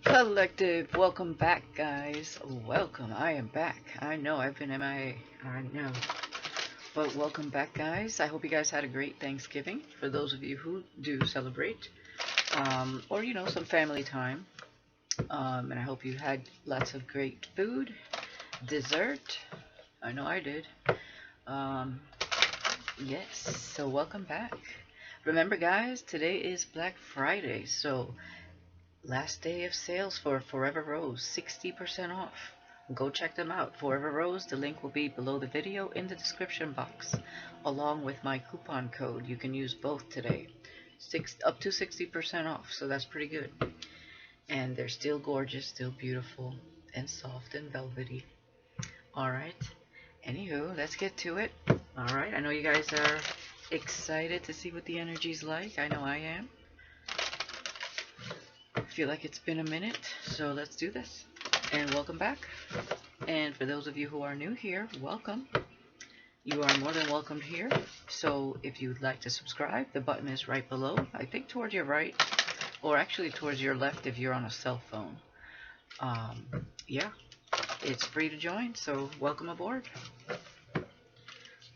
Collective, welcome back, guys. Welcome. I am back. I know I've been MIA. I know. But welcome back, guys. I hope you guys had a great Thanksgiving for those of you who do celebrate, or some family time. And I hope you had lots of great food, dessert. I know I did. Um, yes, so welcome back. Remember, guys, today is Black Friday, so last day of sales for Forever Rose, 60% off. Go check them out. Forever Rose, the link will be below the video in the description box, along with my coupon code. You can use both today. Up to 60% off, so that's pretty good. And they're still gorgeous, still beautiful, and soft and velvety. Alright, anywho, let's get to it. Alright, I know you guys are excited to see what the energy's like. I know I am. Feel like it's been a minute, so let's do this. And welcome back. And for those of you who are new here, welcome. You are more than welcome here. So if you'd like to subscribe, the button is right below. I think towards your right, or actually towards your left if you're on a cell phone. Yeah, it's free to join, so welcome aboard.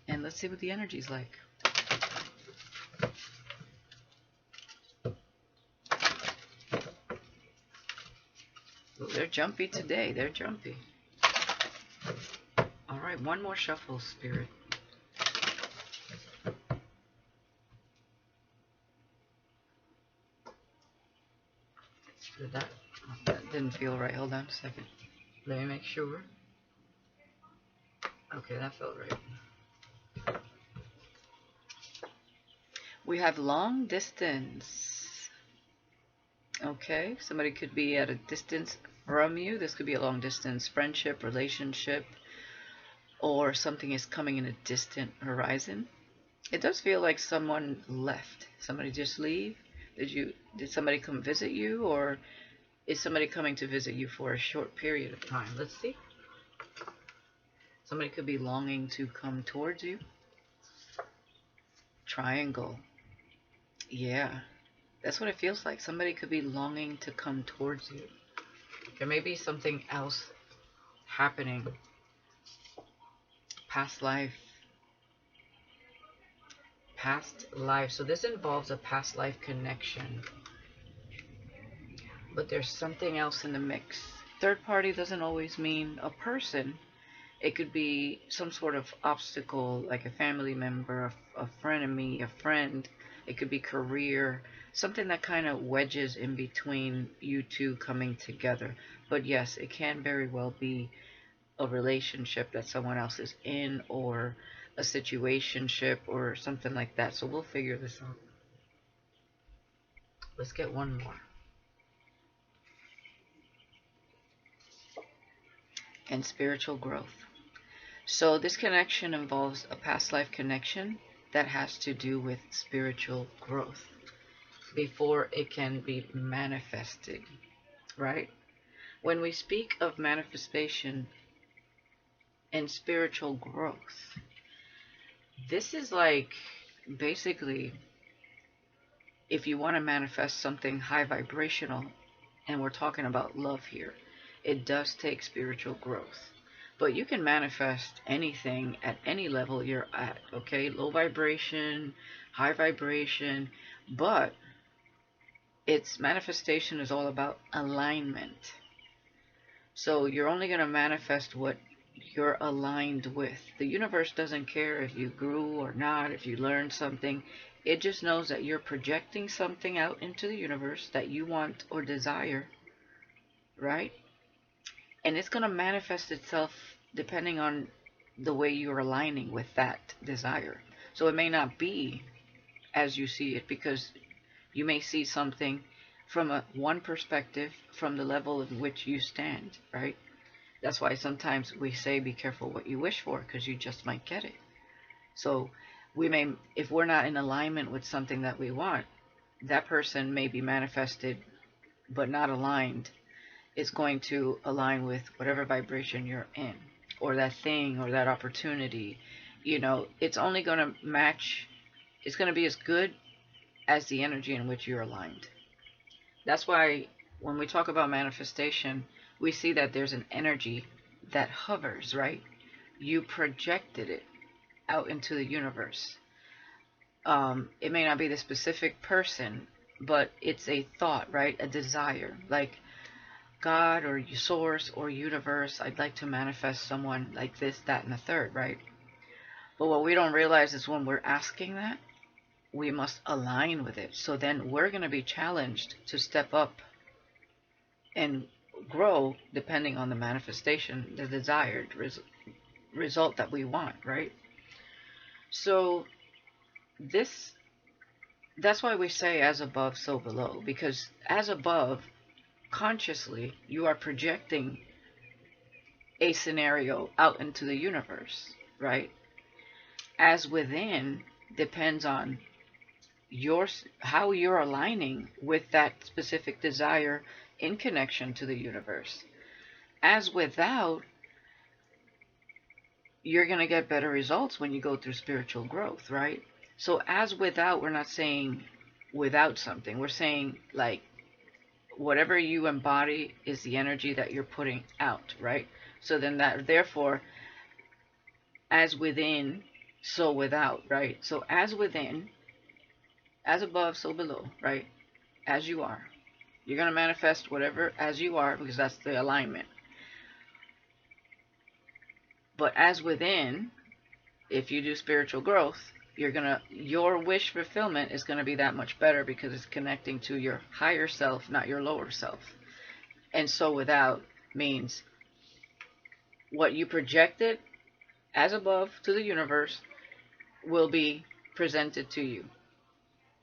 And let's see what the energy's like. They're jumpy today. They're jumpy. Alright, one more shuffle, Spirit. That didn't feel right. Hold on a second. Let me make sure. Okay, that felt right. We have long distance. Okay, somebody could be at a distance from you. This could be a long distance friendship, relationship, or something is coming in a distant horizon. It does feel like someone left. Somebody just leave? Did somebody come visit you, or is somebody coming to visit you for a short period of time? Let's see. Somebody could be longing to come towards you. Triangle. Yeah, that's what it feels like. Somebody could be longing to come towards you. There may be something else happening. Past life. Past life. So this involves a past life connection. But there's something else in the mix. Third party doesn't always mean a person. It could be some sort of obstacle, like a family member, a frenemy, a friend. It could be career, something that kind of wedges in between you two coming together. But yes, it can very well be a relationship that someone else is in, or a situationship, or something like that. So we'll figure this out. Let's get one more. And spiritual growth. So this connection involves a past life connection that has to do with spiritual growth before it can be manifested, right? When we speak of manifestation and spiritual growth, this is like basically if you want to manifest something high vibrational, and we're talking about love here, it does take spiritual growth. But you can manifest anything at any level you're at, okay? Low vibration, high vibration, but its manifestation is all about alignment. So you're only going to manifest what you're aligned with. The universe doesn't care if you grew or not, if you learned something. It just knows that you're projecting something out into the universe that you want or desire, right? And it's going to manifest itself depending on the way you're aligning with that desire. So it may not be as you see it, because you may see something from one perspective, from the level in which you stand, right? That's why sometimes we say be careful what you wish for, because you just might get it. So we may, if we're not in alignment with something that we want, that person may be manifested but not aligned. It's going to align with whatever vibration you're in, or that thing, or that opportunity. It's only going to match, it's going to be as good as the energy in which you're aligned. That's why when we talk about manifestation, we see that there's an energy that hovers, right? You projected it out into the universe. It may not be the specific person, but it's a thought, right? A desire. Like God or source or universe, I'd like to manifest someone like this, that, and the third, right? But what we don't realize is when we're asking that, we must align with it. So then we're going to be challenged to step up and grow depending on the manifestation, the desired result that we want, right? So this that's why we say as above, so below, because as above, consciously, you are projecting a scenario out into the universe, right? As within depends on how you're aligning with that specific desire in connection to the universe. As without, you're going to get better results when you go through spiritual growth, right? So as without, we're not saying without something. We're saying like whatever you embody is the energy that you're putting out, right? So then that, therefore, as within, so without, right? So as within, as above, so below, right? As you are. You're going to manifest whatever as you are because that's the alignment. But as within, if you do spiritual growth, your wish fulfillment is going to be that much better because it's connecting to your higher self, not your lower self. And so without means what you projected as above to the universe will be presented to you,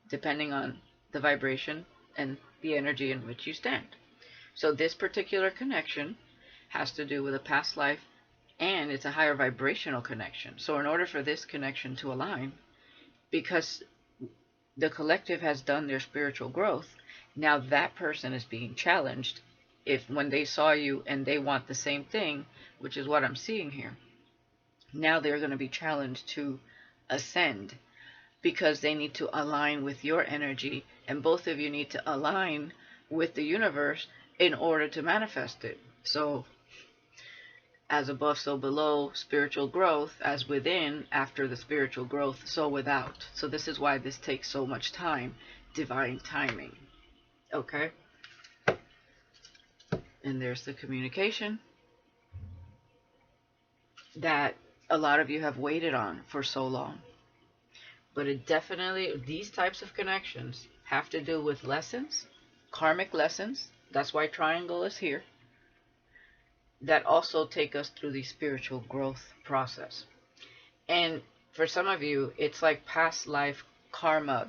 depending on the vibration and the energy in which you stand. So this particular connection has to do with a past life, and it's a higher vibrational connection. So in order for this connection to align, because the collective has done their spiritual growth, now that person is being challenged. If when they saw you and they want the same thing, which is what I'm seeing here, now they're going to be challenged to ascend because they need to align with your energy, and both of you need to align with the universe in order to manifest it. So as above, so below, spiritual growth, as within, after the spiritual growth, so without. So this is why this takes so much time, divine timing. Okay? And there's the communication that a lot of you have waited on for so long. But it definitely, these types of connections have to do with lessons, karmic lessons. That's why triangle is here. That also take us through the spiritual growth process. And for some of you, it's like past life karma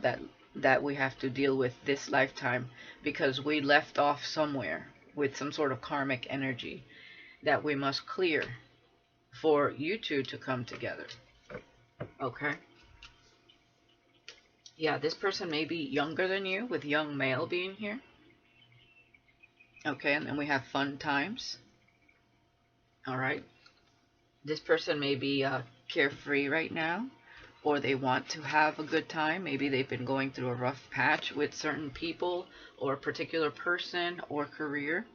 that we have to deal with this lifetime because we left off somewhere with some sort of karmic energy that we must clear for you two to come together. Okay? Yeah, this person may be younger than you, with young male being here. Okay, and then we have fun times. All right. This person may be carefree right now, or they want to have a good time. Maybe they've been going through a rough patch with certain people or a particular person or career,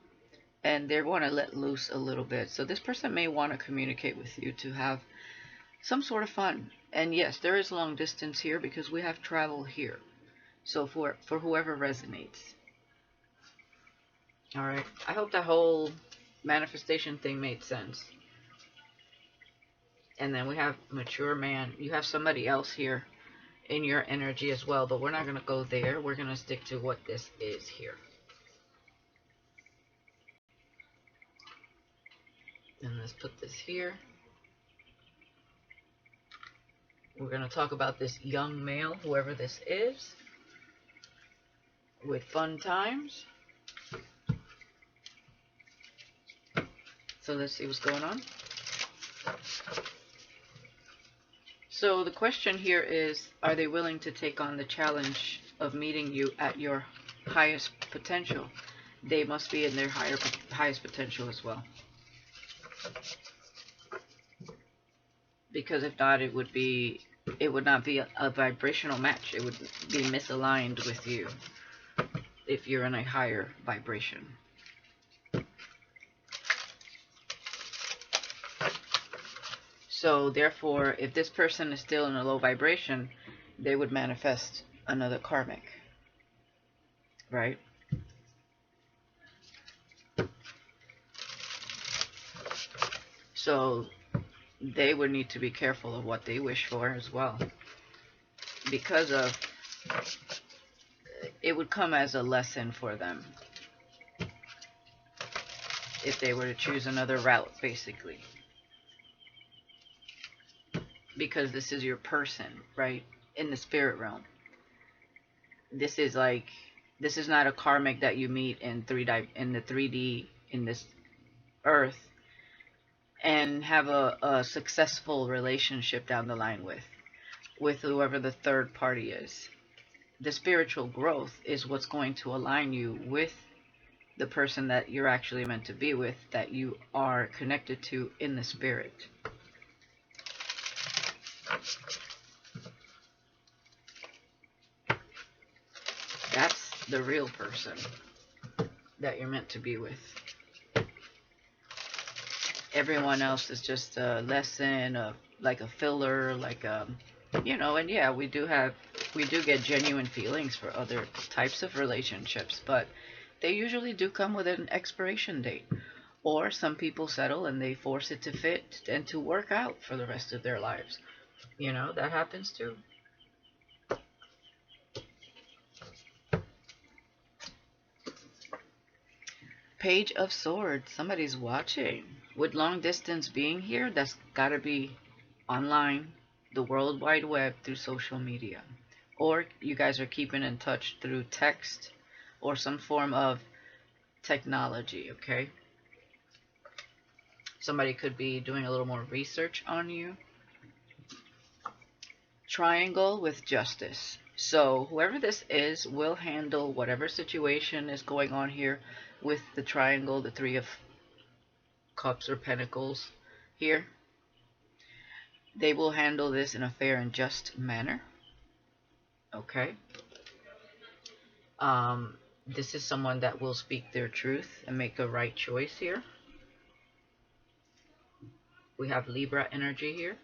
and they want to let loose a little bit. So this person may want to communicate with you to have some sort of fun. And yes, there is long distance here because we have travel here. So for whoever resonates. All right. I hope that whole manifestation thing made sense. And then we have mature man. You have somebody else here in your energy as well, but we're not going to go there. We're going to stick to what this is here. And let's put this here. We're going to talk about this young male, whoever this is, with fun times. So let's see what's going on. So the question here is, are they willing to take on the challenge of meeting you at your highest potential? They must be in their highest potential as well. Because if not, it would not be a vibrational match. It would be misaligned with you. if you're in a higher vibration. So therefore, if this person is still in a low vibration, they would manifest another karmic, right? So they would need to be careful of what they wish for as well, because of it would come as a lesson for them if they were to choose another route, basically, because this is your person, right? In the spirit realm, this is like, this is not a karmic that you meet in in the 3D in this earth and have a successful relationship down the line with whoever the third party is. The spiritual growth is what's going to align you with the person that you're actually meant to be with, that you are connected to in the spirit. That's the real person that you're meant to be with. Everyone else is just a lesson, like a filler, like and yeah, we do get genuine feelings for other types of relationships, but they usually do come with an expiration date. Or some people settle and they force it to fit and to work out for the rest of their lives. That happens too. Page of Swords. Somebody's watching. With long distance being here, that's got to be online, the World Wide Web, through social media. Or you guys are keeping in touch through text or some form of technology, okay? Somebody could be doing a little more research on you. Triangle with Justice. So whoever this is will handle whatever situation is going on here with the triangle, the Three of Cups or Pentacles here. They will handle this in a fair and just manner. Okay. This is someone that will speak their truth and make a right choice here. We have Libra energy here.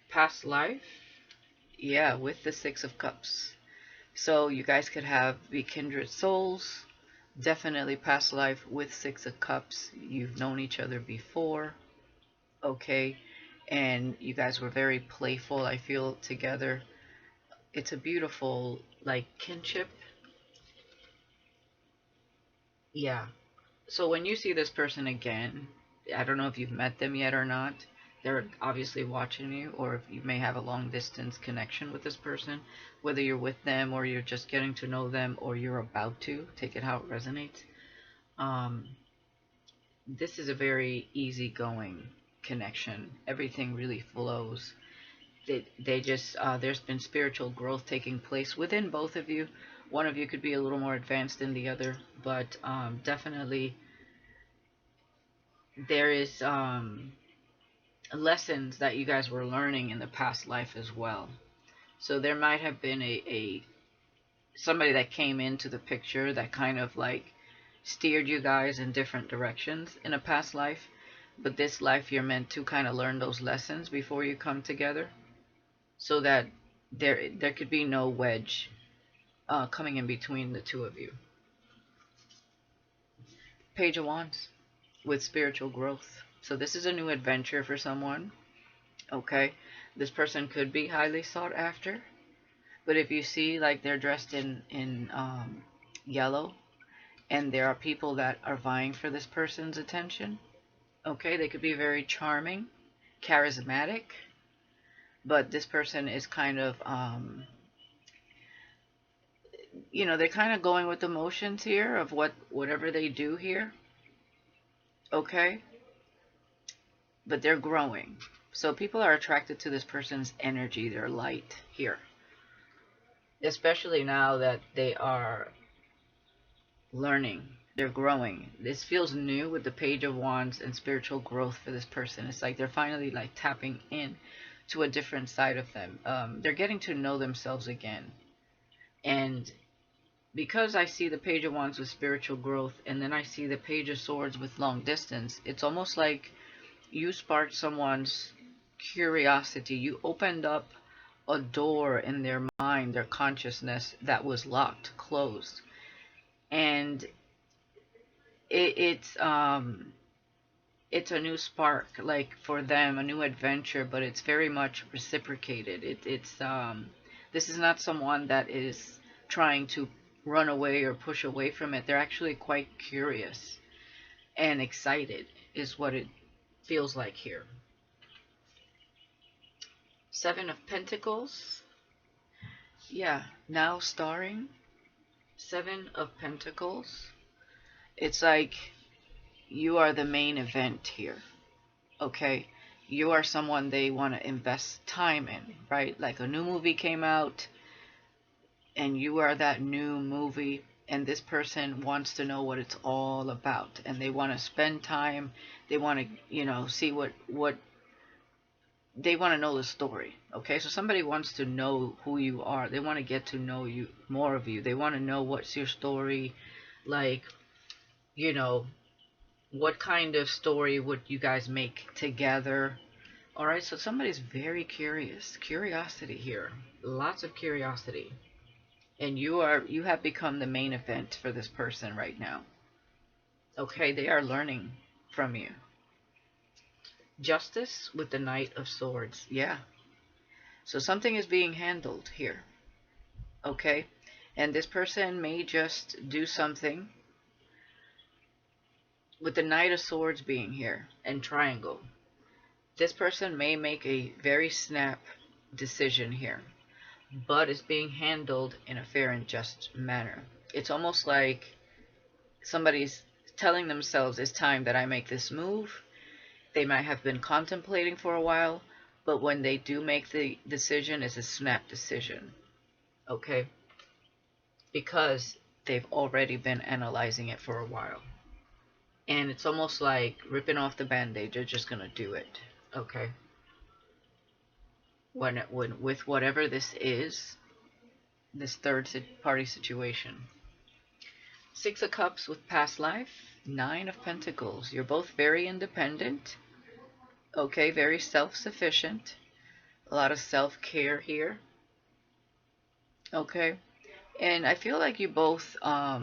Past life. Yeah, with the Six of Cups. So you guys could be kindred souls. Definitely past life with Six of Cups. You've known each other before. Okay. And you guys were very playful, I feel, together. It's a beautiful, like, kinship. Yeah. So when you see this person again, I don't know if you've met them yet or not. They're obviously watching you, or if you may have a long distance connection with this person, whether you're with them or you're just getting to know them or you're about to, take it how it resonates. This is a very easygoing connection. Everything really flows. They just, there's been spiritual growth taking place within both of you. One of you could be a little more advanced than the other, but definitely there is lessons that you guys were learning in the past life as well. So there might have been a somebody that came into the picture that kind of like steered you guys in different directions in a past life, but this life you're meant to kind of learn those lessons before you come together, so that there could be no wedge coming in between the two of you. Page of Wands with spiritual growth. So this is a new adventure for someone. Okay, this person could be highly sought after, but if you see like they're dressed in yellow, and there are people that are vying for this person's attention, okay, they could be very charming, charismatic, but this person is kind of they're kind of going with the motions here of whatever they do here, okay, but they're growing. So people are attracted to this person's energy, their light here, especially now that they are learning, they're growing. This feels new with the Page of Wands and spiritual growth for this person. It's like they're finally like tapping in to a different side of them. They're getting to know themselves again, and because I see the Page of Wands with spiritual growth, and then I see the Page of Swords with long distance, it's almost like you sparked someone's curiosity. You opened up a door in their mind, their consciousness that was locked, closed. And it's a new spark, like for them, a new adventure, but it's very much reciprocated. It's this is not someone that is trying to run away or push away from it. They're actually quite curious and excited, is what it feels like here. Seven of Pentacles. Yeah, now starring. Seven of Pentacles. It's like you are the main event here. Okay, you are someone they want to invest time in, right? Like a new movie came out and you are that new movie, and this person wants to know what it's all about, and they want to spend time. They want to, see what they want to know the story. Okay, so somebody wants to know who you are. They want to get to know you, more of you. They want to know what's your story, like, you know, what kind of story would you guys make together. All right, so somebody's very curious. Curiosity here. Lots of curiosity. And you have become the main event for this person right now. Okay, they are learning from you. Justice with the Knight of Swords. Yeah. So something is being handled here. Okay? And this person may just do something with the Knight of Swords being here and triangle. This person may make a very snap decision here, but it's being handled in a fair and just manner. It's almost like somebody's telling themselves it's time that I make this move. They might have been contemplating for a while, but when they do make the decision, it's a snap decision. Okay? Because they've already been analyzing it for a while. And it's almost like ripping off the band-aid. They're just going to do it. Okay? When with whatever this is, this third party situation. Six of Cups with past life. Nine of Pentacles. You're both very independent. Okay, very self-sufficient. A lot of self-care here. Okay. And I feel like you both are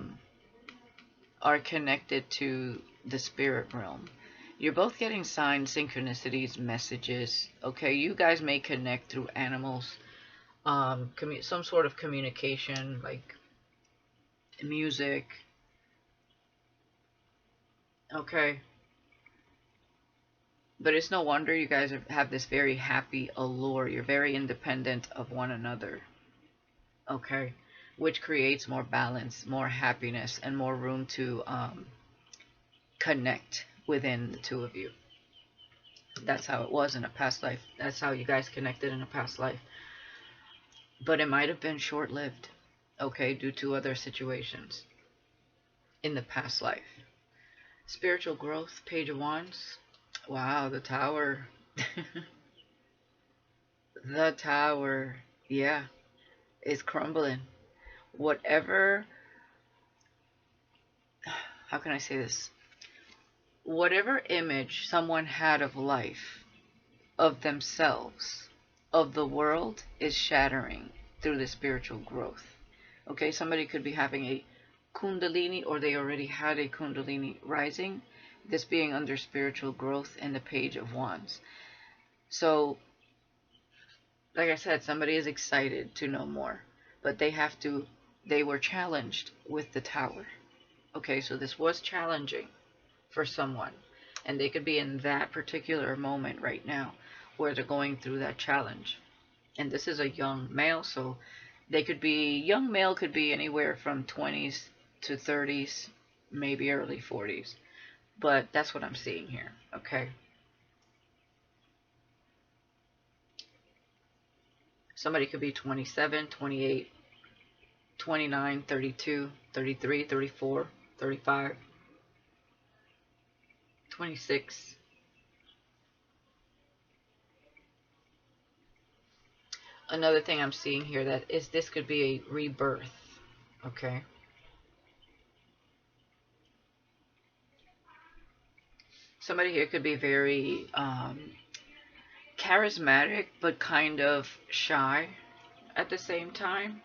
connected to the spirit realm. You're both getting signs, synchronicities, messages. Okay, you guys may connect through animals. Some sort of communication, like music. Okay. But it's no wonder you guys have this very happy allure. You're very independent of one another. Okay. Which creates more balance, more happiness, and more room to connect within the two of you. That's how it was in a past life. That's how you guys connected in a past life. But it might have been short-lived, okay, due to other situations in the past life. Spiritual growth, Page of Wands. Wow, the Tower. The Tower, yeah, is crumbling. Whatever, how can I say this? Whatever image someone had of life, of themselves, of the world, is shattering through the spiritual growth. Okay, somebody could be having a Kundalini, or they already had a Kundalini rising, this being under spiritual growth, and the Page of Wands. So, like I said, somebody is excited to know more, but they were challenged with the Tower. Okay, so this was challenging for someone, and they could be in that particular moment right now where they're going through that challenge. And this is a young male, so young male could be anywhere from 20s to 30s, maybe early 40s. But that's what I'm seeing here, okay? Somebody could be 27, 28, 29, 32, 33, 34, 35, 26. Another thing I'm seeing here that is this could be a rebirth, okay? Somebody here could be very charismatic, but kind of shy at the same time.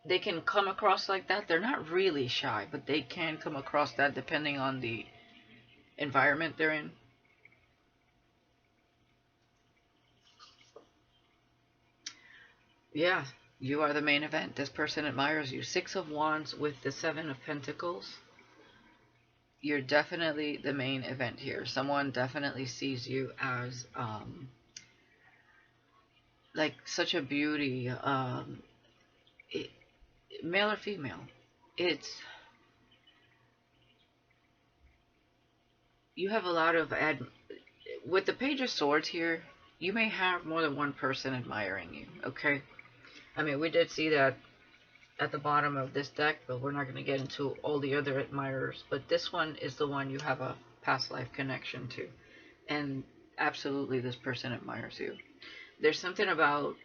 They can come across like that. They're not really shy, but they can come across that depending on the environment they're in. Yeah, you are the main event. This person admires you. Six of Wands with the Seven of Pentacles. You're definitely the main event here. Someone definitely sees you as like such a beauty, it, male or female. It's you have a lot of with the Page of Swords here. You may have more than one person admiring you. Okay, I mean we did see that at the bottom of this deck, but we're not going to get into all the other admirers. But this one is the one you have a past life connection to, and absolutely this person admires you. There's something about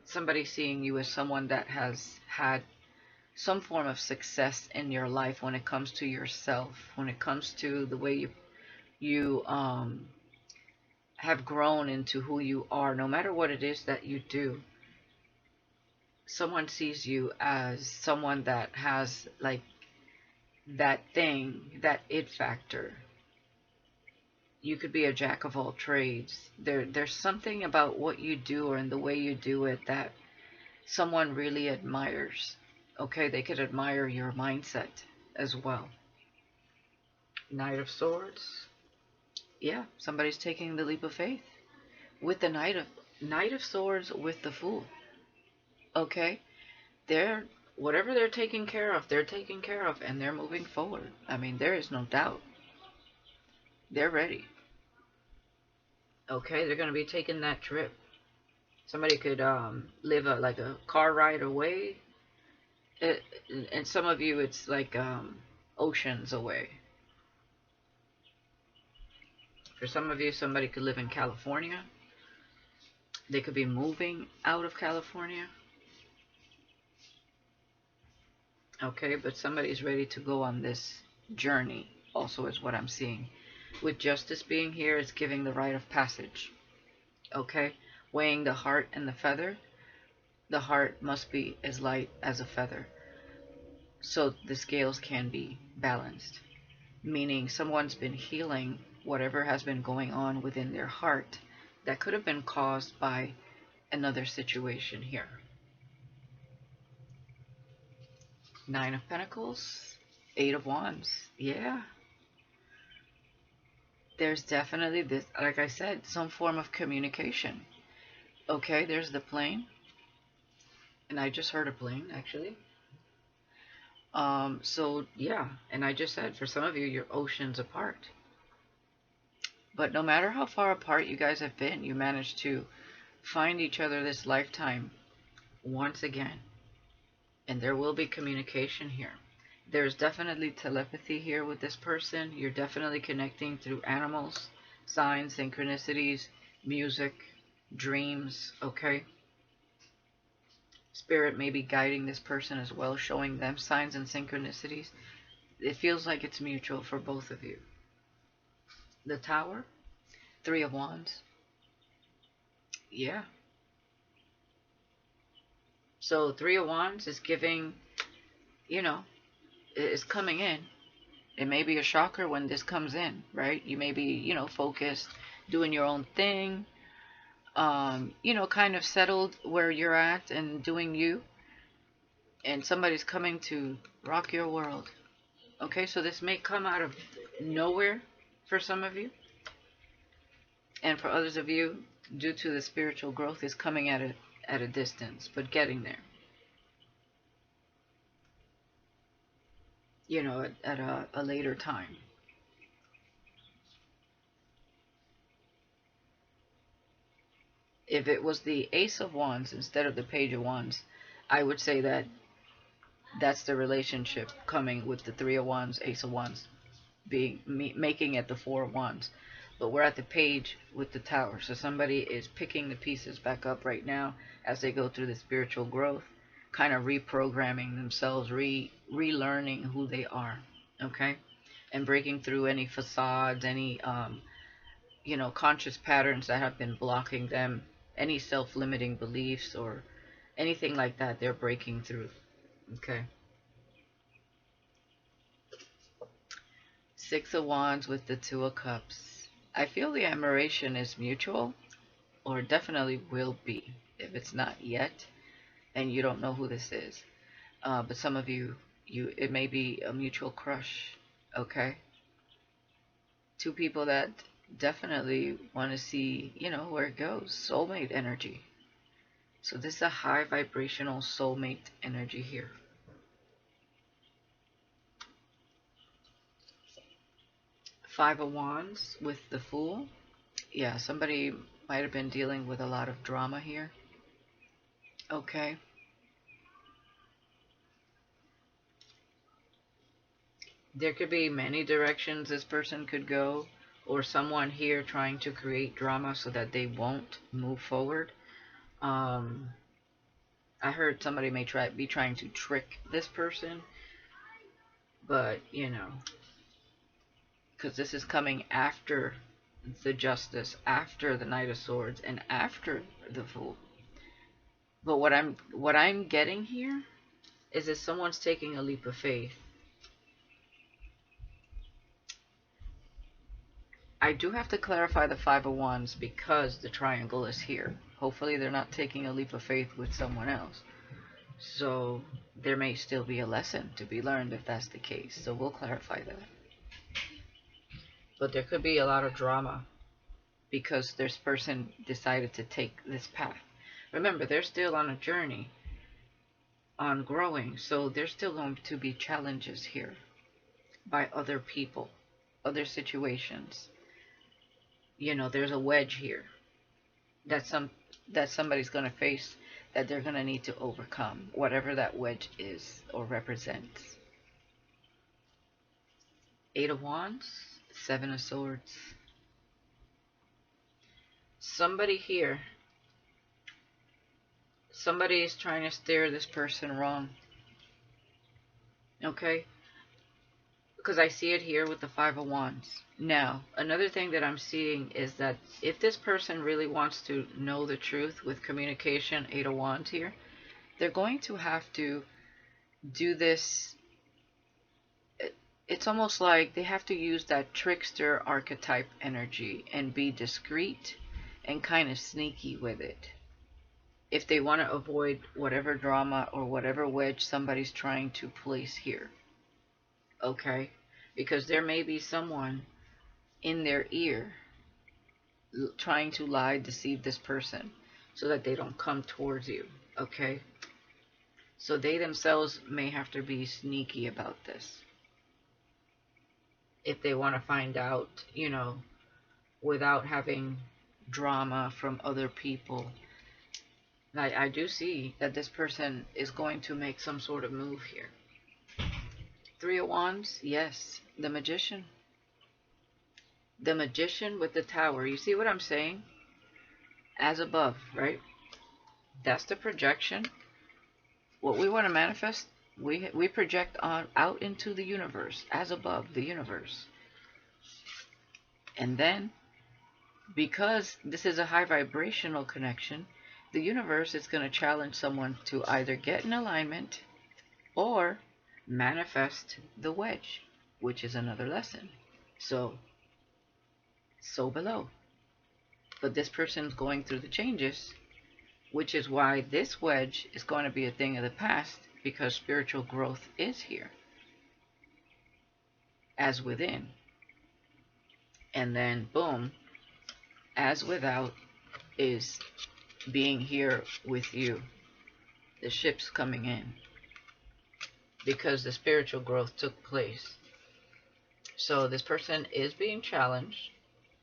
somebody seeing you as someone that has had some form of success in your life when it comes to yourself, when it comes to the way you have grown into who you are, no matter what it is that you do. Someone sees you as someone that has like that thing, that it factor. You could be a jack of all trades. There's something about what you do or in the way you do it that someone really admires. Okay, they could admire your mindset as well. Knight of Swords. Yeah, somebody's taking the leap of faith with the Knight of Swords with the Fool. Okay, they're whatever they're taking care of, they're taking care of, and they're moving forward. I mean, there is no doubt. They're ready. Okay, they're gonna be taking that trip. Somebody could live like a car ride away. It, and some of you, it's like oceans away. For some of you, somebody could live in California. They could be moving out of California. Okay, but somebody's ready to go on this journey, also, is what I'm seeing. With Justice being here, it's giving the rite of passage. Okay, weighing the heart and the feather. The heart must be as light as a feather, so the scales can be balanced. Meaning someone's been healing whatever has been going on within their heart that could have been caused by another situation here. Nine of Pentacles, Eight of Wands. Yeah. There's definitely this, like I said, some form of communication. Okay, there's the plane. And I just heard a plane, actually. So yeah, and I just said, for some of you, you're oceans apart. But no matter how far apart you guys have been, you managed to find each other this lifetime once again. And there will be communication here. There's definitely telepathy here with this person. You're definitely connecting through animals, signs, synchronicities, music, dreams, okay? Spirit may be guiding this person as well, showing them signs and synchronicities. It feels like it's mutual for both of you. The Tower, Three of Wands. Yeah. So Three of Wands is giving, you know, is coming in. It may be a shocker when this comes in, right? You may be, focused, doing your own thing, kind of settled where you're at and doing you. And somebody's coming to rock your world. Okay, so this may come out of nowhere for some of you. And for others of you, due to the spiritual growth, is coming at a distance, but getting there. At a later time. If it was the Ace of Wands instead of the Page of Wands, I would say that that's the relationship coming with the Three of Wands, Ace of Wands, making it the Four of Wands. But we're at the Page with the Tower. So somebody is picking the pieces back up right now as they go through the spiritual growth, kind of reprogramming themselves, relearning who they are. Okay? and breaking through any facades, any conscious patterns that have been blocking them, any self-limiting beliefs or anything like that. They're breaking through. Okay. Six of Wands with the Two of Cups. I feel the admiration is mutual, or definitely will be. If it's not yet, and you don't know who this is, but some of you, it may be a mutual crush. Okay. Two people that definitely want to see, where it goes. Soulmate energy. So this is a high vibrational soulmate energy here. Five of Wands with the Fool. Yeah, somebody might have been dealing with a lot of drama here. Okay. There could be many directions this person could go, or someone here trying to create drama so that they won't move forward. I heard somebody may be trying to trick this person, but because this is coming after the Justice, after the Knight of Swords, and after the Fool. But what I'm getting here is that someone's taking a leap of faith. I do have to clarify the Five of Wands because the triangle is here. Hopefully they're not taking a leap of faith with someone else. So there may still be a lesson to be learned if that's the case. So we'll clarify that. But there could be a lot of drama because this person decided to take this path. Remember, they're still on a journey, on growing. So there's still going to be challenges here by other people, other situations. There's a wedge here that somebody's going to face, that they're going to need to overcome, whatever that wedge is or represents. Eight of Wands, Seven of Swords. Somebody here, somebody is trying to steer this person wrong. Okay? Because I see it here with the Five of Wands. Now, another thing that I'm seeing is that if this person really wants to know the truth with communication, Eight of Wands here, they're going to have to do this. It's almost like they have to use that trickster archetype energy and be discreet and kind of sneaky with it if they want to avoid whatever drama or whatever wedge somebody's trying to place here. Okay? Because there may be someone in their ear trying to lie, deceive this person so that they don't come towards you. Okay? So they themselves may have to be sneaky about this if they want to find out, without having drama from other people. I do see that this person is going to make some sort of move here. Three of Wands, yes, the Magician. The Magician with the Tower. You see what I'm saying? As above, right? That's the projection. What we want to manifest, we project on out into the universe, as above, the universe. And then, because this is a high vibrational connection, the universe is going to challenge someone to either get in alignment or manifest the wedge, which is another lesson. So below. But this person's going through the changes, which is why this wedge is going to be a thing of the past, because spiritual growth is here, as within. And then, boom, as without is being here with you. The ship's coming in because the spiritual growth took place. So this person is being challenged.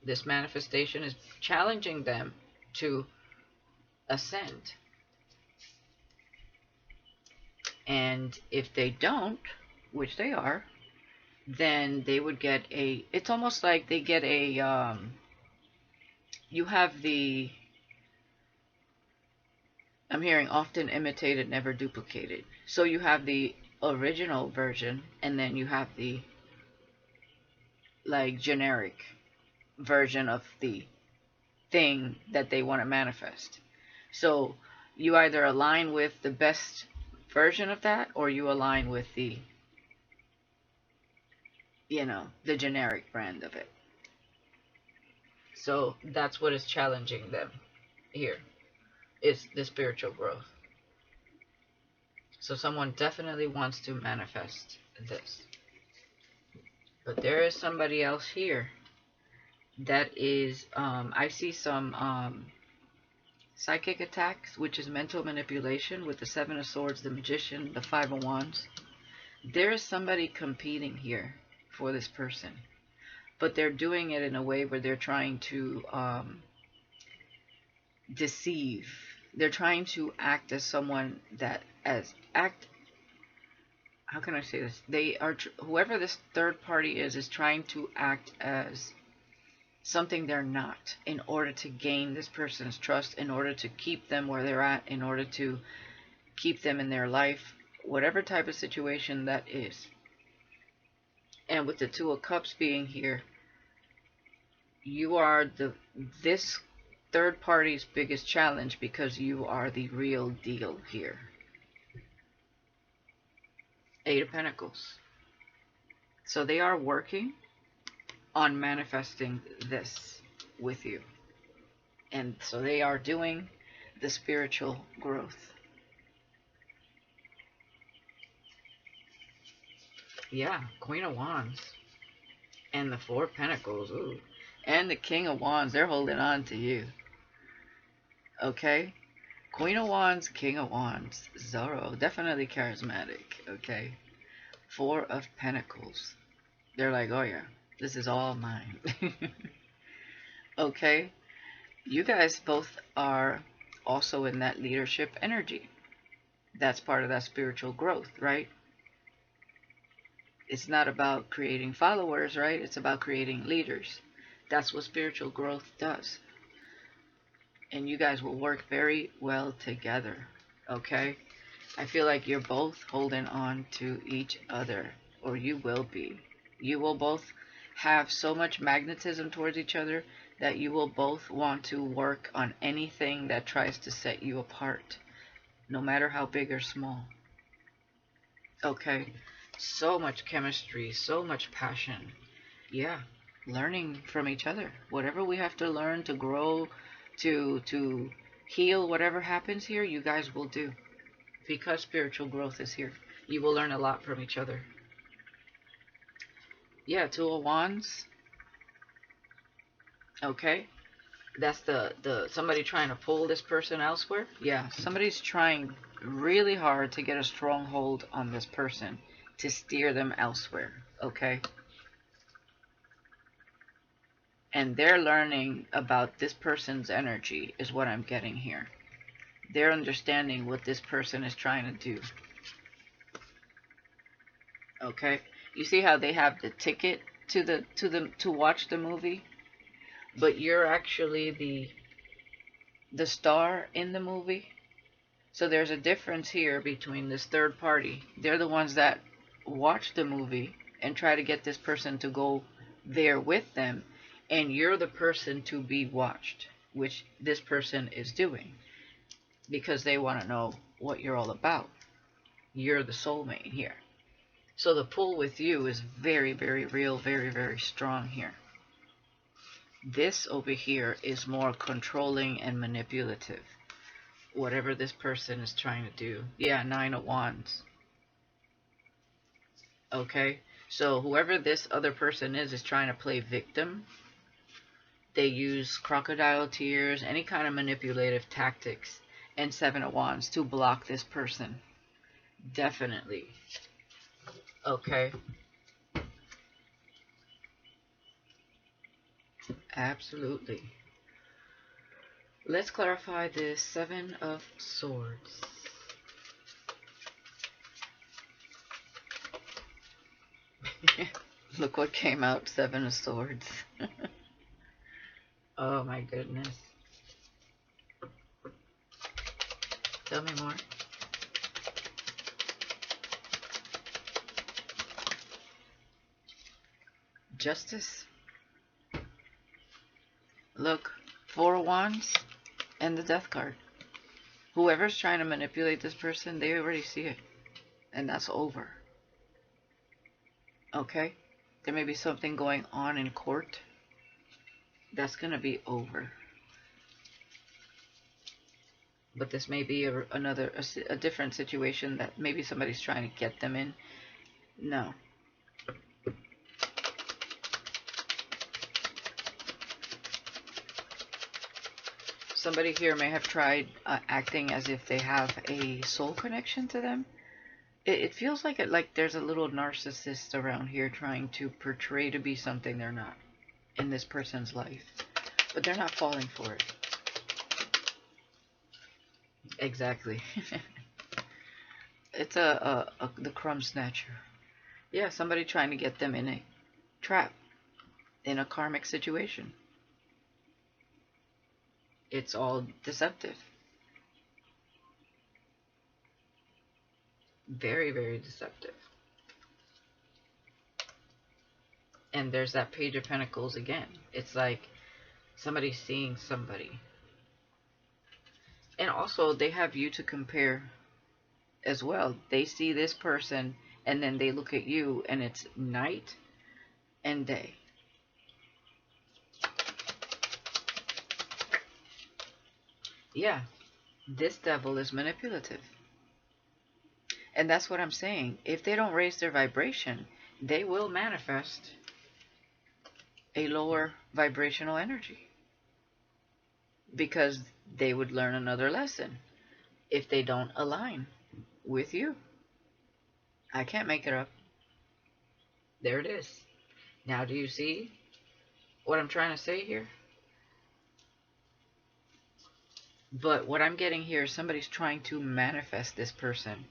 This manifestation is challenging them to ascend. And if they don't, which they are, then they would get it's almost like they get you have the, I'm hearing often imitated, never duplicated. So you have the original version, and then you have the like generic version of the thing that they want to manifest. So you either align with the best version of that, or you align with the, the generic brand of it. So that's what is challenging them here, is the spiritual growth. So someone definitely wants to manifest this. But there is somebody else here that is, I see some psychic attacks, which is mental manipulation with the Seven of Swords, the Magician, the Five of Wands. There is somebody competing here for this person, but they're doing it in a way where they're trying to deceive. They're trying to act as someone that as act. How can I say this? They are whoever this third party is trying to act as something they're not, in order to gain this person's trust, in order to keep them where they're at, in order to keep them in their life, whatever type of situation that is. And with the Two of Cups being here, you are this third party's biggest challenge, because you are the real deal here. Eight of Pentacles. So they are working on manifesting this with you. And so they are doing the spiritual growth. Yeah, Queen of Wands. And the Four of Pentacles. Ooh. And the King of Wands. They're holding on to you. Okay? Queen of Wands, King of Wands. Zorro. Definitely charismatic. Okay? Four of Pentacles. They're like, oh yeah, this is all mine. Okay? You guys both are also in that leadership energy. That's part of that spiritual growth, right? It's not about creating followers, right? It's about creating leaders. That's what spiritual growth does. And you guys will work very well together, okay? I feel like you're both holding on to each other, or you will be. You will both have so much magnetism towards each other that you will both want to work on anything that tries to set you apart, no matter how big or small. Okay? So much chemistry, so much passion. Yeah, learning from each other. Whatever we have to learn to grow, to heal whatever happens here, you guys will do. Because spiritual growth is here. You will learn a lot from each other. Yeah, Two of Wands. Okay. That's the somebody trying to pull this person elsewhere. Yeah, somebody's trying really hard to get a stronghold on this person to steer them elsewhere. Okay. And they're learning about this person's energy is what I'm getting here. They're understanding what this person is trying to do. Okay? You see how they have the ticket to watch the movie, but you're actually the star in the movie. So there's a difference here between this third party. They're the ones that watch the movie and try to get this person to go there with them, and you're the person to be watched, which this person is doing, because they want to know what you're all about. You're the soulmate here. So the pull with you is very, very real, very, very strong here. This over here is more controlling and manipulative. Whatever this person is trying to do. Yeah, Nine of Wands. Okay? So whoever this other person is trying to play victim. They use crocodile tears, any kind of manipulative tactics, and Seven of Wands to block this person. Definitely. Okay? Absolutely. Let's clarify this Seven of Swords. Look what came out, Seven of Swords. Oh my goodness. Tell me more. Justice. Look, Four of Wands and the Death card. Whoever's trying to manipulate this person, they already see it. And that's over. Okay? There may be something going on in court. That's going to be over. But this may be a different situation that maybe somebody's trying to get them in. No. Somebody here may have tried acting as if they have a soul connection to them. It feels like there's a little narcissist around here trying to portray to be something they're not in this person's life. But they're not falling for it. Exactly. It's the crumb snatcher. Yeah, somebody trying to get them in a trap, in a karmic situation. It's all deceptive. Very, very deceptive. And there's that Page of Pentacles again. It's like somebody's seeing somebody. And also, they have you to compare as well. They see this person, and then they look at you, and it's night and day. Yeah, this devil is manipulative. And that's what I'm saying. If they don't raise their vibration, they will manifest a lower vibrational energy. Because they would learn another lesson if they don't align with you. I can't make it up. There it is. Now, do you see what I'm trying to say here? But what I'm getting here is somebody's trying to manifest this person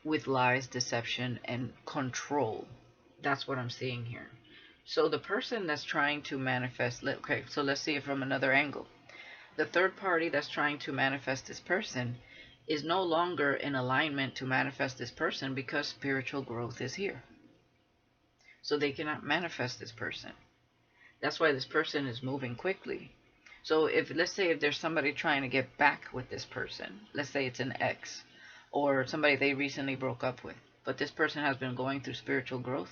with lies, deception, and control. That's what I'm seeing here. So the person that's trying to manifest, okay, so let's see it from another angle. The third party that's trying to manifest this person is no longer in alignment to manifest this person because spiritual growth is here. So they cannot manifest this person. That's why this person is moving quickly. So let's say if there's somebody trying to get back with this person, let's say it's an ex or somebody they recently broke up with, but this person has been going through spiritual growth,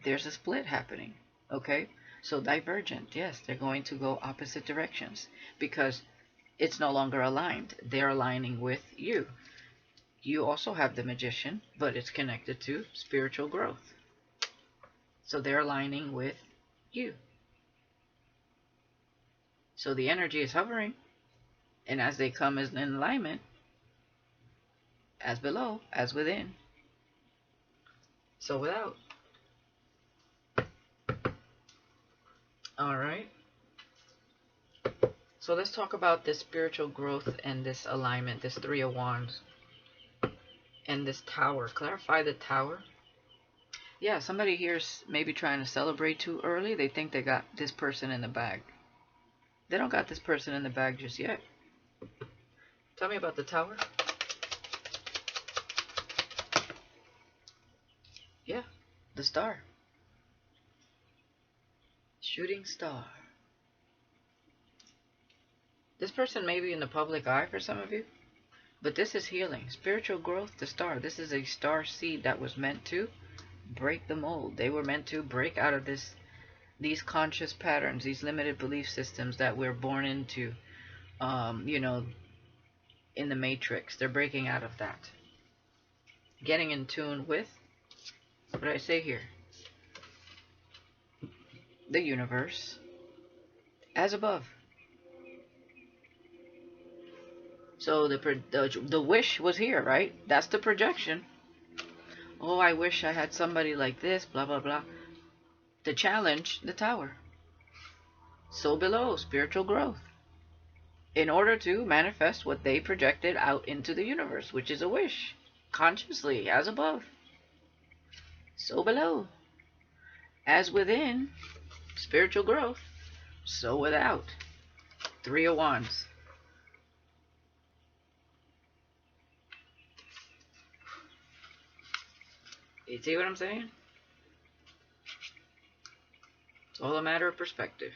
there's a split happening. Okay? So divergent, yes, they're going to go opposite directions because it's no longer aligned. They're aligning with you. You also have the Magician, but it's connected to spiritual growth. So they're aligning with you. So the energy is hovering, and as they come as in alignment, as below, as within, so without. All right. So let's talk about this spiritual growth and this alignment, this Three of Wands, and this Tower. Clarify the Tower. Yeah, somebody here's maybe trying to celebrate too early. They think they got this person in the bag. They don't got this person in the bag just yet. Tell me about the Tower. Yeah, the Star. Shooting star. This person may be in the public eye for some of you, but this is healing. Spiritual growth, the Star. This is a star seed that was meant to break the mold. They were meant to break out of these conscious patterns, these limited belief systems that we're born into, in the matrix. They're breaking out of that. Getting in tune with, what did I say here? The universe, as above. So the wish was here, right? That's the projection. Oh, I wish I had somebody like this, blah, blah, blah. The challenge, the Tower. So below, spiritual growth. In order to manifest what they projected out into the universe, which is a wish. Consciously, as above. So below. As within, spiritual growth. So without. Three of Wands. You see what I'm saying? all a matter of perspective.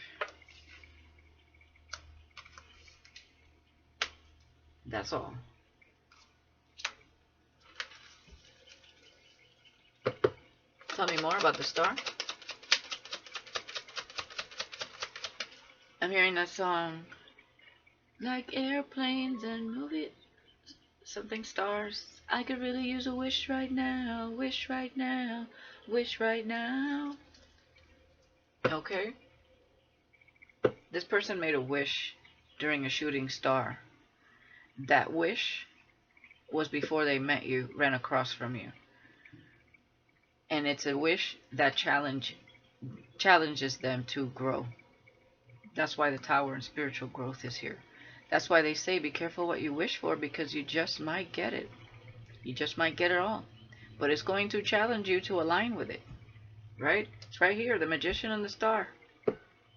That's all. Tell me more about the star. I'm hearing that song, like airplanes and movies, something stars. I could really use a wish right now, wish right now, wish right now. Okay? This person made a wish during a shooting star. That wish was before they met you, ran across from you. And it's a wish that challenges them to grow. That's why the tower and spiritual growth is here. That's why they say be careful what you wish for, because you just might get it. You just might get it all. But it's going to challenge you to align with it. Right? It's right here, the magician and the star.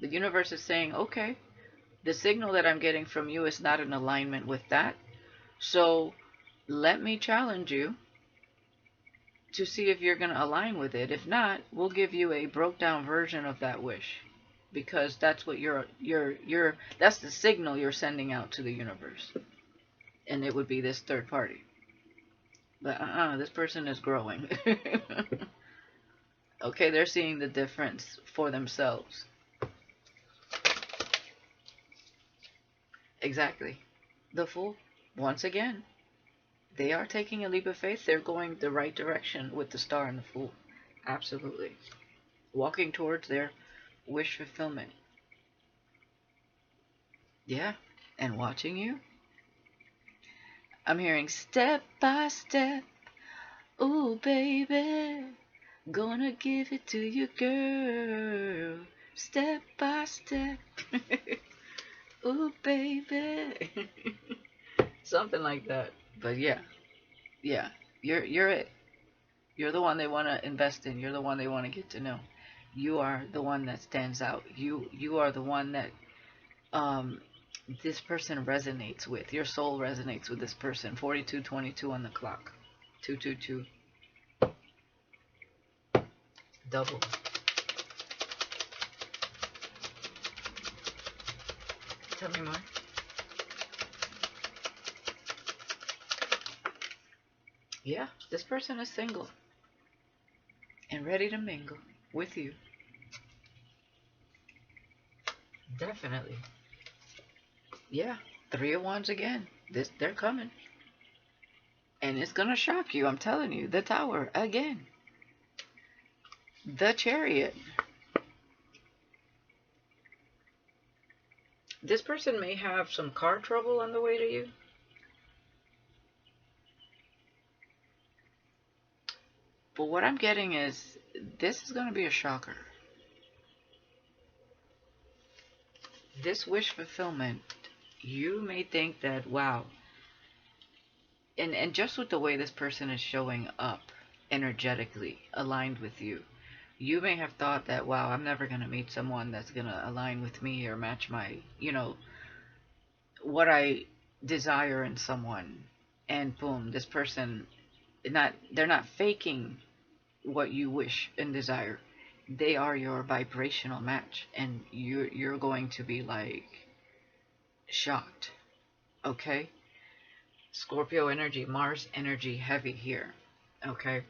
The universe is saying, okay, the signal that I'm getting from you is not in alignment with that. So let me challenge you to see if you're going to align with it. If not, we'll give you a broke down version of that wish, because that's what that's the signal you're sending out to the universe. And it would be this third party. But this person is growing. Okay, they're seeing the difference for themselves. Exactly. The Fool, once again, they are taking a leap of faith. They're going the right direction with the Star and the Fool. Absolutely. Walking towards their wish fulfillment. Yeah. And watching you. I'm hearing step by step. Ooh, baby. Gonna give it to you, girl. Step by step. Ooh, baby. Something like that. But yeah. You're it. You're the one they want to invest in. You're the one they want to get to know. You are the one that stands out. You are the one that this person resonates with. Your soul resonates with this person. 4222 on the clock. 222. Double. Tell me more. Yeah, this person is single and ready to mingle with you. Definitely. Yeah, 3 of Wands again. They're coming. And it's gonna shock you, I'm telling you. The Tower again. The Chariot. This person may have some car trouble on the way to you. But what I'm getting is this is going to be a shocker. This wish fulfillment, you may think that, wow. And just with the way this person is showing up energetically, aligned with you, you may have thought that, wow, I'm never going to meet someone that's going to align with me or match my, what I desire in someone. And boom, this person, they're not faking what you wish and desire. They are your vibrational match, and you're going to be like shocked. Okay? Scorpio energy, Mars energy heavy here. Okay?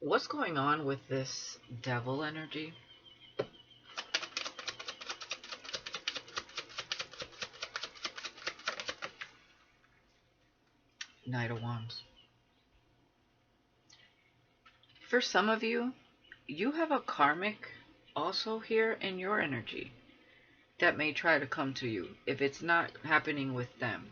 What's going on with this devil energy? Knight of Wands. For some of you, you have a karmic also here in your energy that may try to come to you if it's not happening with them.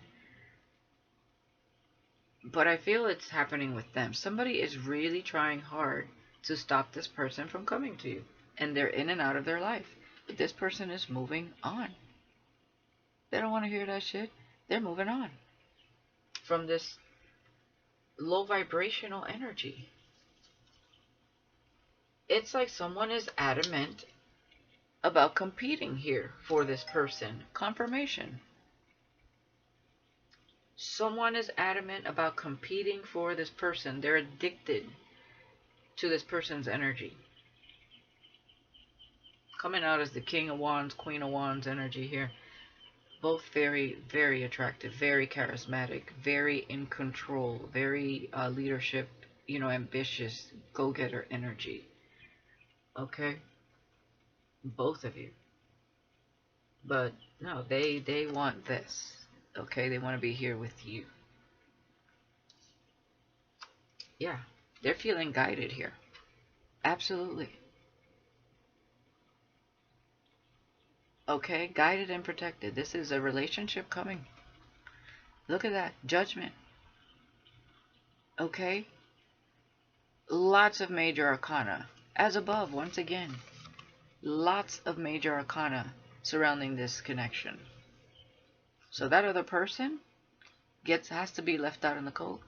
But I feel it's happening with them. Somebody is really trying hard to stop this person from coming to you. And they're in and out of their life. But this person is moving on. They don't want to hear that shit. They're moving on from this low vibrational energy. It's like someone is adamant about competing here for this person. Confirmation. Someone is adamant about competing for this person. They're addicted to this person's energy. Coming out as the King of Wands, Queen of Wands energy here. Both very, very attractive, very charismatic, very in control, very leadership, ambitious, go-getter energy. Okay? Both of you. But no, they want this. Okay? They want to be here with you. Yeah. They're feeling guided here. Absolutely. Okay? Guided and protected. This is a relationship coming. Look at that. Judgment. Okay? Lots of major arcana. As above, once again. Lots of major arcana surrounding this connection. So that other person has to be left out in the cold.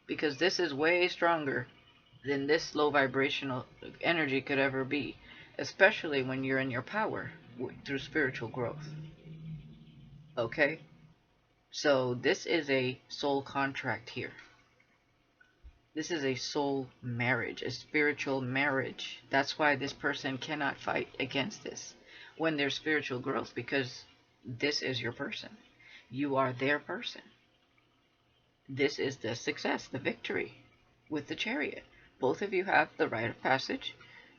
Because this is way stronger than this low vibrational energy could ever be. Especially when you're in your power through spiritual growth. Okay? So this is a soul contract here. This is a soul marriage, a spiritual marriage. That's why this person cannot fight against this when there's spiritual growth, because this is your person. You are their person. This is the success, the victory with the Chariot. Both of you have the rite of passage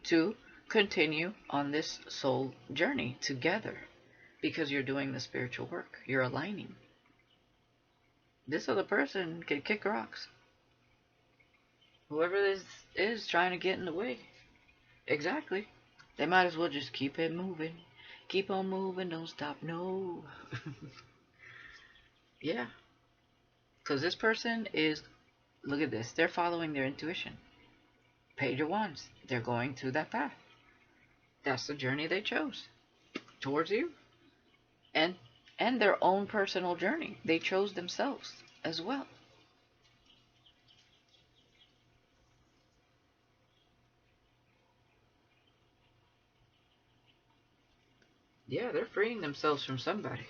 to continue on this soul journey together because you're doing the spiritual work. You're aligning. This other person can kick rocks. Whoever this is trying to get in the way. Exactly. They might as well just keep it moving. Keep on moving, don't stop, no. Yeah. Because this person is, look at this, they're following their intuition. Page of Wands. They're going through that path. That's the journey they chose towards you. And their own personal journey. They chose themselves as well. Yeah, they're freeing themselves from somebody.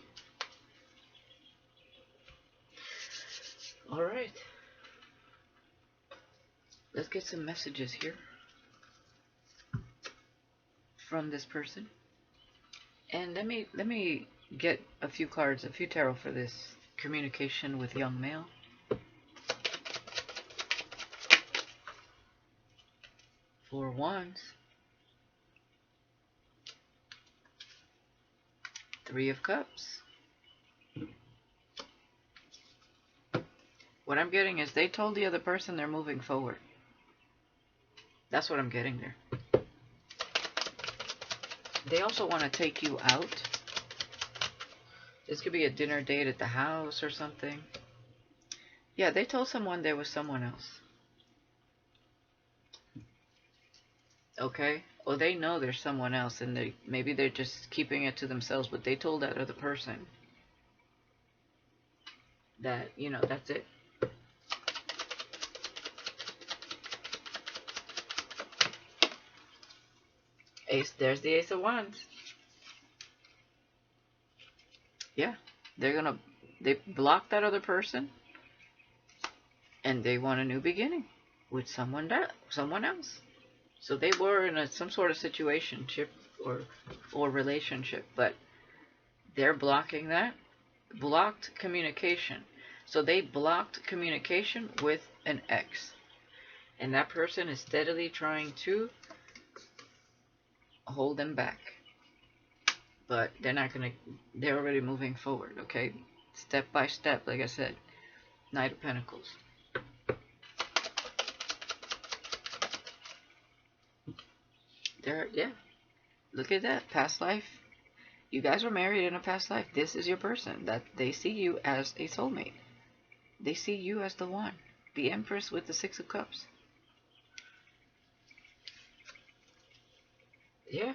All right. Let's get some messages here from this person. And let me get a few cards, a few tarot for this communication with young male. Four Wands. Three of Cups. What I'm getting is they told the other person they're moving forward. That's what I'm getting there. They also want to take you out. This could be a dinner date at the house or something. Yeah, they told someone there was someone else. Okay? Or they know there's someone else and maybe they're just keeping it to themselves, but they told that other person that, that's it. There's the Ace of Wands. Yeah, they blocked that other person, and they want a new beginning with someone else. So they were in some sort of situationship or relationship, but they're blocking that. Blocked communication. So they blocked communication with an ex, and that person is steadily trying to hold them back. But they're not going to, they're already moving forward, okay? Step by step, like I said. Knight of Pentacles. Yeah. Look at that. Past life. You guys were married in a past life. This is your person. That they see you as a soulmate. They see you as the one. The Empress with the Six of Cups. Yeah.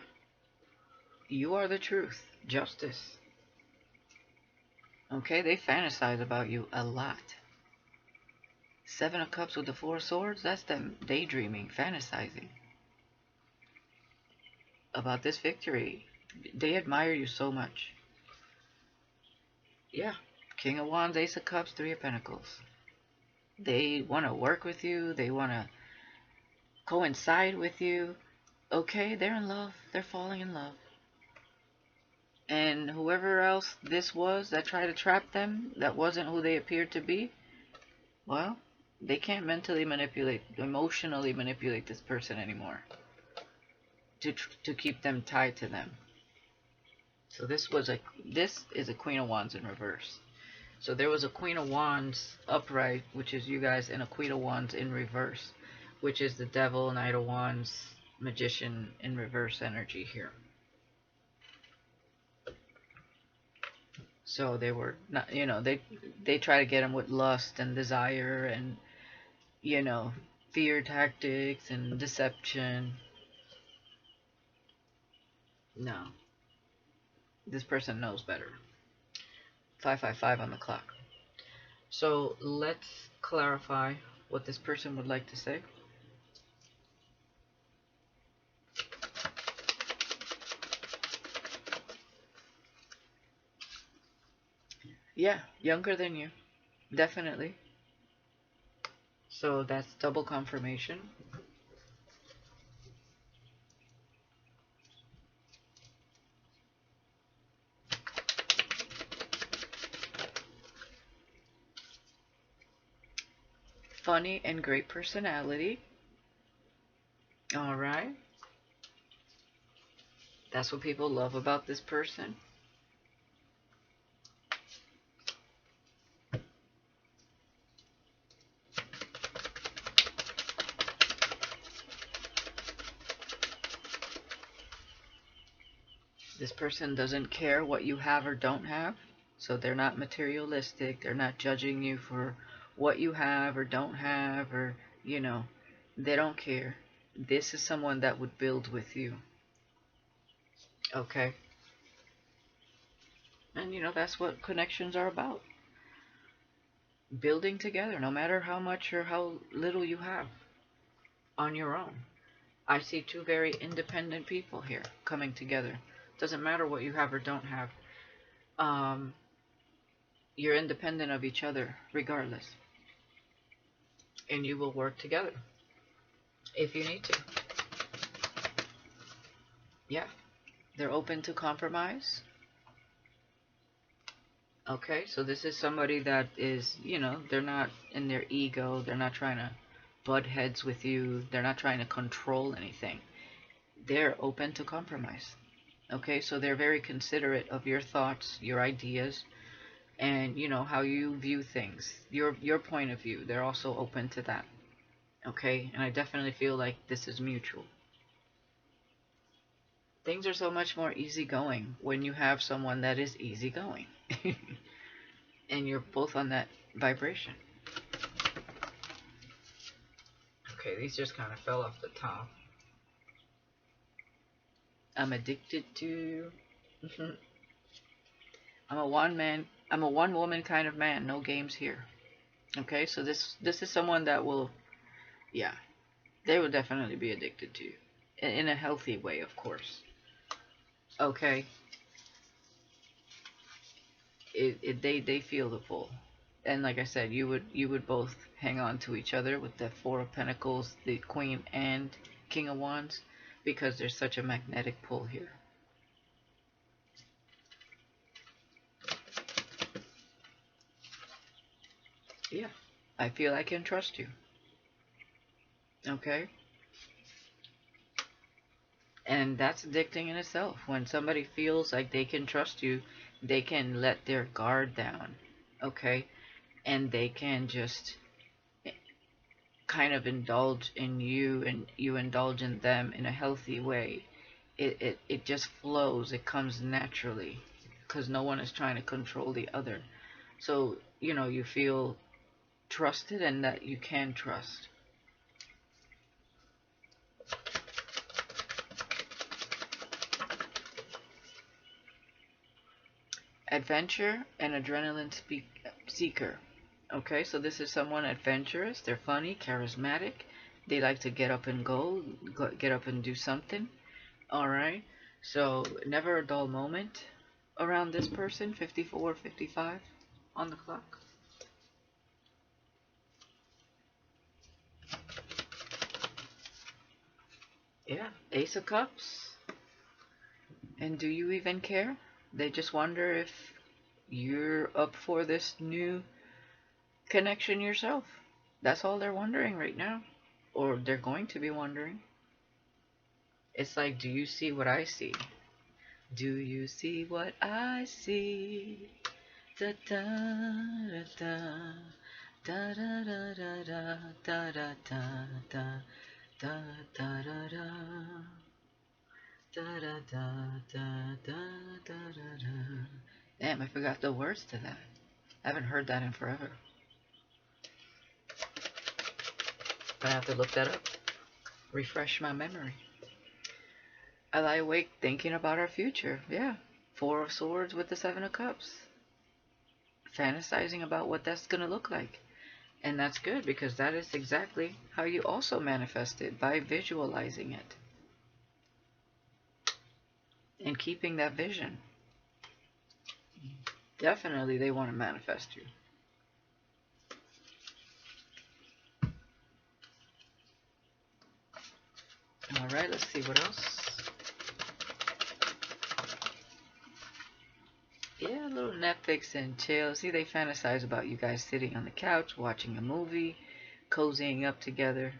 You are the truth. Justice. Okay, they fantasize about you a lot. Seven of Cups with the Four of Swords, that's them daydreaming, fantasizing about this victory. They admire you so much. Yeah. King of Wands, Ace of Cups, Three of Pentacles. They want to work with you. They want to coincide with you. Okay, they're in love. They're falling in love. And whoever else this was that tried to trap them, that wasn't who they appeared to be, well, they can't mentally manipulate, emotionally manipulate this person anymore to keep them tied to them. So this is a Queen of Wands in reverse. So there was a Queen of Wands upright, which is you guys, and a Queen of Wands in reverse, which is the Devil, Knight of Wands, Magician in reverse energy here. So they were not, they try to get him with lust and desire and, fear tactics and deception. No, this person knows better. 555 on the clock. So let's clarify what this person would like to say. Yeah, younger than you, definitely. So that's double confirmation. Funny and great personality. All right. That's what people love about this person. This person doesn't care what you have or don't have. So they're not materialistic. They're not judging you for what you have or don't have, or, they don't care. This is someone that would build with you. Okay? And, that's what connections are about. Building together, no matter how much or how little you have on your own. I see two very independent people here coming together. Doesn't matter what you have or don't have. You're independent of each other regardless. And you will work together if you need to. Yeah. They're open to compromise. Okay, so this is somebody that is, they're not in their ego. They're not trying to butt heads with you. They're not trying to control anything. They're open to compromise. Okay, so they're very considerate of your thoughts, your ideas, and how you view things, your point of view. They're also open to that. Okay, and I definitely feel like this is mutual. Things are so much more easygoing when you have someone that is easygoing. And you're both on that vibration. Okay, these just kind of fell off the top. I'm addicted to. I'm a one woman kind of man. No games here. Okay, so this is someone that will, yeah, they will definitely be addicted to you. In a healthy way, of course. Okay. They feel the pull. And like I said, you would both hang on to each other with the Four of Pentacles, the Queen and King of Wands, because there's such a magnetic pull here. Yeah, I feel I can trust you. Okay? And that's addicting in itself. When somebody feels like they can trust you, they can let their guard down. Okay? And they can just kind of indulge in you, and you indulge in them in a healthy way. It just flows. It comes naturally because no one is trying to control the other. So, you feel trusted and that you can trust. Adventure and adrenaline seeker. Okay, so this is someone adventurous. They're funny, charismatic. They like to get up and get up and do something. All right, so never a dull moment around this person. 54, 55. on the clock. Yeah, Ace of Cups. And do you even care? They just wonder if you're up for this new connection yourself. That's all they're wondering right now. Or they're going to be wondering. It's like, do you see what I see? Do you see what I see? Da da da da da da da da da da da da da da da da. Da da da da da da da da. Damn, I forgot the words to that. I haven't heard that in forever. But I have to look that up. Refresh my memory. I lie awake thinking about our future. Yeah. Four of Swords with the Seven of Cups. Fantasizing about what that's going to look like. And that's good because that is exactly how you also manifest it, by visualizing it. And keeping that vision. Definitely they want to manifest you. Alright, let's see what else. Yeah, a little Netflix and chill. See, they fantasize about you guys sitting on the couch, watching a movie, cozying up together.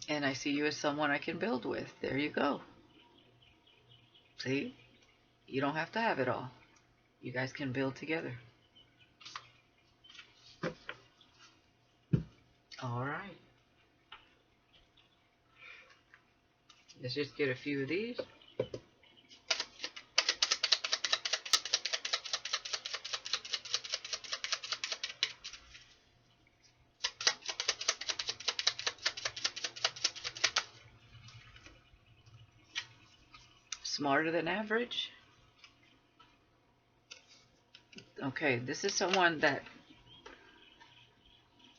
And I see you as someone I can build with. There you go. See? You don't have to have it all. You guys can build together. Alright. Let's just get a few of these. Smarter than average. Okay, this is someone that,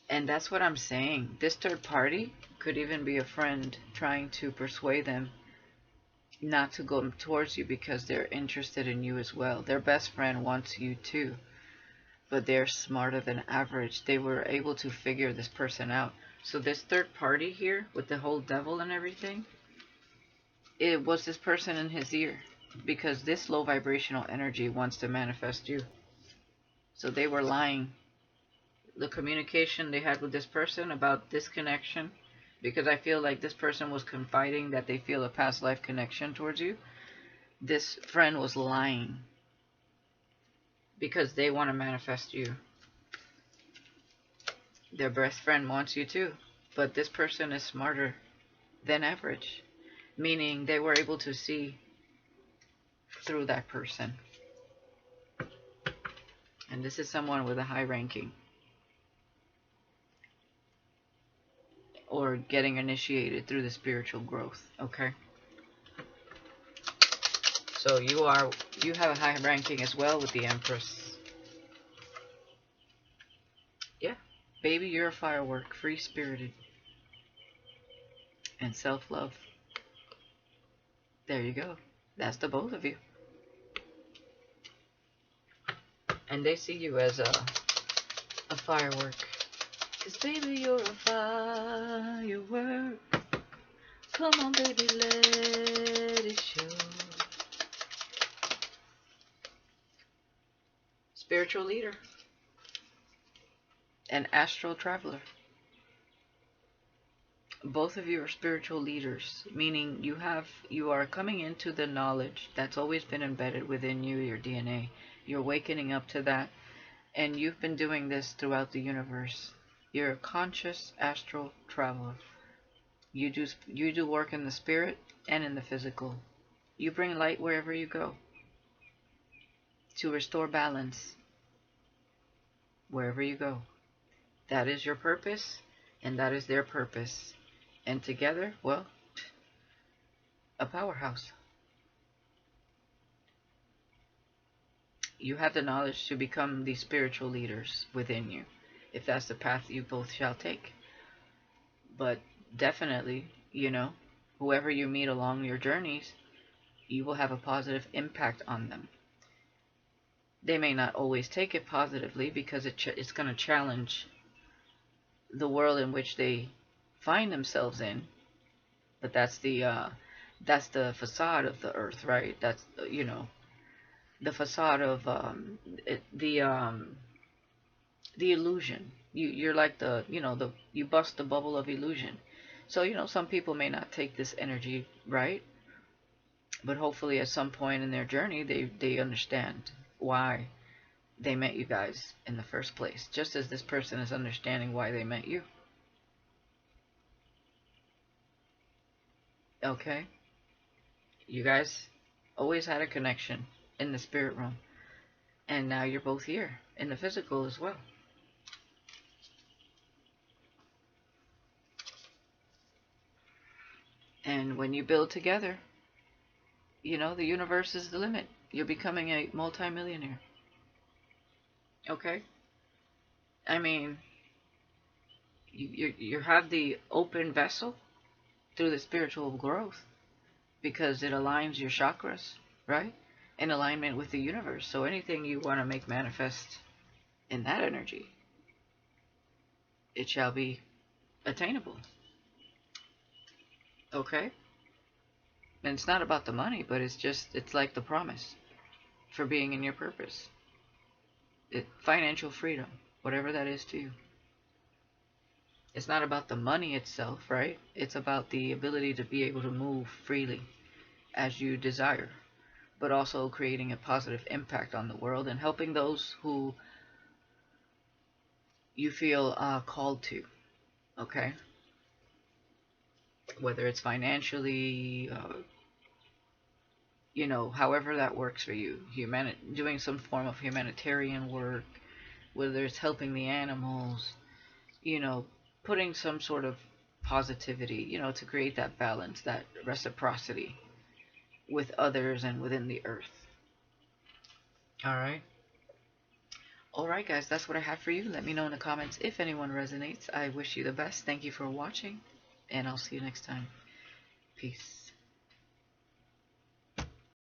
and that's what I'm saying. This third party could even be a friend trying to persuade them not to go towards you because they're interested in you as well. Their best friend wants you too, but they're smarter than average. They were able to figure this person out. So this third party here with the whole devil and everything, it was this person in his ear because this low vibrational energy wants to manifest you. So they were lying. The communication they had with this person about this connection, because I feel like this person was confiding that they feel a past life connection towards you. This friend was lying because they want to manifest you. Their best friend wants you too, but this person is smarter than average, meaning they were able to see through that person. And this is someone with a high ranking or getting initiated through the spiritual growth. Okay, so you have a high ranking as well with the Empress. Yeah, baby, you're a firework, free spirited and self-love. There you go. That's the both of you. And they see you as a firework. 'Cause baby, you're a firework. Come on, baby, let it show. Spiritual leader. An astral traveler. Both of you are spiritual leaders, meaning you are coming into the knowledge that's always been embedded within you, your DNA. You're wakening up to that, and you've been doing this throughout the universe. You're a conscious astral traveler. You do work in the spirit and in the physical. You bring light wherever you go to restore balance wherever you go. That is your purpose, and that is their purpose. And together, well, a powerhouse. You have the knowledge to become these spiritual leaders within you, if that's the path you both shall take. But definitely, whoever you meet along your journeys, you will have a positive impact on them. They may not always take it positively because it's going to challenge the world in which they find themselves in. But that's the facade of the earth, right? That's the facade of the illusion. You're like the you bust the bubble of illusion. So some people may not take this energy right, but hopefully at some point in their journey they understand why they met you guys in the first place, just as this person is understanding why they met you. Okay? You guys always had a connection in the spirit realm, and now you're both here in the physical as well. And when you build together, the universe is the limit. You're becoming a multimillionaire. Okay? I mean, you have the open vessel through the spiritual growth because it aligns your chakras, right? In alignment with the universe. So anything you want to make manifest in that energy, it shall be attainable. Okay? And it's not about the money, but it's like the promise for being in your purpose. Financial freedom, whatever that is to you. It's not about the money itself, right? It's about the ability to be able to move freely as you desire, but also creating a positive impact on the world and helping those who you feel called to. Okay? Whether it's financially, however that works for you. Doing some form of humanitarian work, whether it's helping the animals, you know, putting some sort of positivity, to create that balance, that reciprocity with others and within the earth. All right. All right, guys, that's what I have for you. Let me know in the comments if anyone resonates. I wish you the best. Thank you for watching, and I'll see you next time. Peace.